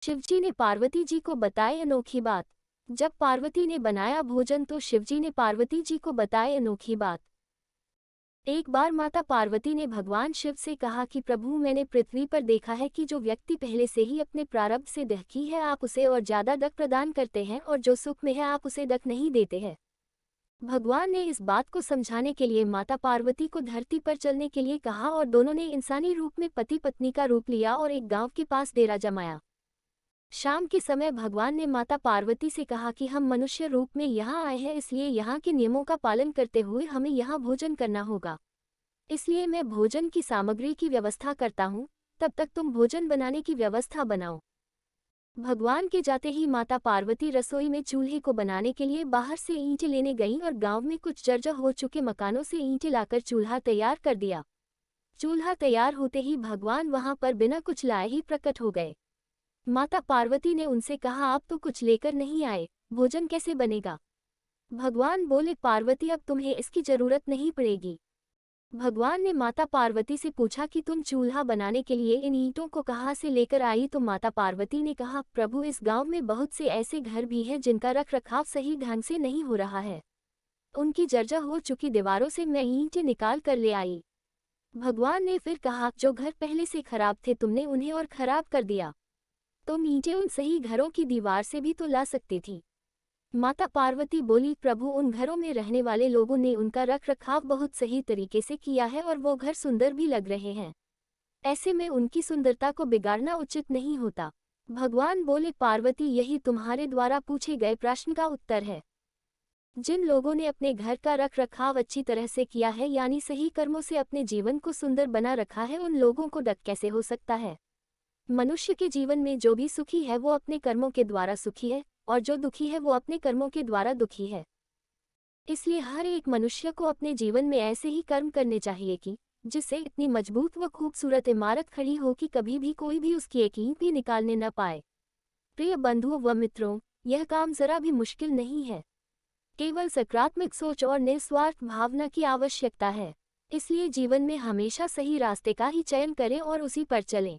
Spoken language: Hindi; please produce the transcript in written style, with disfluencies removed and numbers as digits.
शिवजी ने पार्वती जी को बताई अनोखी बात। जब पार्वती ने बनाया भोजन तो शिवजी ने पार्वती जी को बताई अनोखी बात। एक बार माता पार्वती ने भगवान शिव से कहा कि प्रभु, मैंने पृथ्वी पर देखा है कि जो व्यक्ति पहले से ही अपने प्रारब्ध से दुखी है आप उसे और ज्यादा दुख प्रदान करते हैं, और जो सुख में है आप उसे दुख नहीं देते हैं। भगवान ने इस बात को समझाने के लिए माता पार्वती को धरती पर चलने के लिए कहा और दोनों ने इंसानी रूप में पति पत्नी का रूप लिया और एक गांव के पास डेरा जमाया। शाम के समय भगवान ने माता पार्वती से कहा कि हम मनुष्य रूप में यहाँ आए हैं, इसलिए यहाँ के नियमों का पालन करते हुए हमें यहाँ भोजन करना होगा। इसलिए मैं भोजन की सामग्री की व्यवस्था करता हूँ, तब तक तुम भोजन बनाने की व्यवस्था बनाओ। भगवान के जाते ही माता पार्वती रसोई में चूल्हे को बनाने के लिए बाहर से ईंटें लेने गईं और गांव में कुछ जर्जर हो चुके मकानों से ईंटें लाकर चूल्हा तैयार कर दिया। चूल्हा तैयार होते ही भगवान वहां पर बिना कुछ लाए ही प्रकट हो गए। माता पार्वती ने उनसे कहा, आप तो कुछ लेकर नहीं आए, भोजन कैसे बनेगा? भगवान बोले, पार्वती अब तुम्हें इसकी जरूरत नहीं पड़ेगी। भगवान ने माता पार्वती से पूछा कि तुम चूल्हा बनाने के लिए इन ईंटों को कहाँ से लेकर आई? तो माता पार्वती ने कहा, प्रभु, इस गांव में बहुत से ऐसे घर भी हैं जिनका रख रखाव सही ढंग से नहीं हो रहा है। उनकी जर्जर हो चुकी दीवारों से मैं ईंटें निकाल कर ले आई। भगवान ने फिर कहा, जो घर पहले से खराब थे तुमने उन्हें और खराब कर दिया। तुम ईंटें उन सही घरों की दीवार से भी तो ला सकती थी। माता पार्वती बोली, प्रभु, उन घरों में रहने वाले लोगों ने उनका रख रखाव बहुत सही तरीके से किया है और वो घर सुंदर भी लग रहे हैं। ऐसे में उनकी सुंदरता को बिगाड़ना उचित नहीं होता। भगवान बोले, पार्वती, यही तुम्हारे द्वारा पूछे गए प्रश्न का उत्तर है। जिन लोगों ने अपने घर का रख रखाव अच्छी तरह से किया है, यानी सही कर्मों से अपने जीवन को सुंदर बना रखा है, उन लोगों को दुख कैसे हो सकता है? मनुष्य के जीवन में जो भी सुखी है वो अपने कर्मों के द्वारा सुखी है, और जो दुखी है वो अपने कर्मों के द्वारा दुखी है। इसलिए हर एक मनुष्य को अपने जीवन में ऐसे ही कर्म करने चाहिए कि जिससे इतनी मजबूत व खूबसूरत इमारत खड़ी हो कि कभी भी कोई भी उसकी एक ईंट भी निकालने न पाए। प्रिय बंधुओं व मित्रों, यह काम जरा भी मुश्किल नहीं है। केवल सकारात्मक सोच और निस्वार्थ भावना की आवश्यकता है। इसलिए जीवन में हमेशा सही रास्ते का ही चयन करें और उसी पर चलें।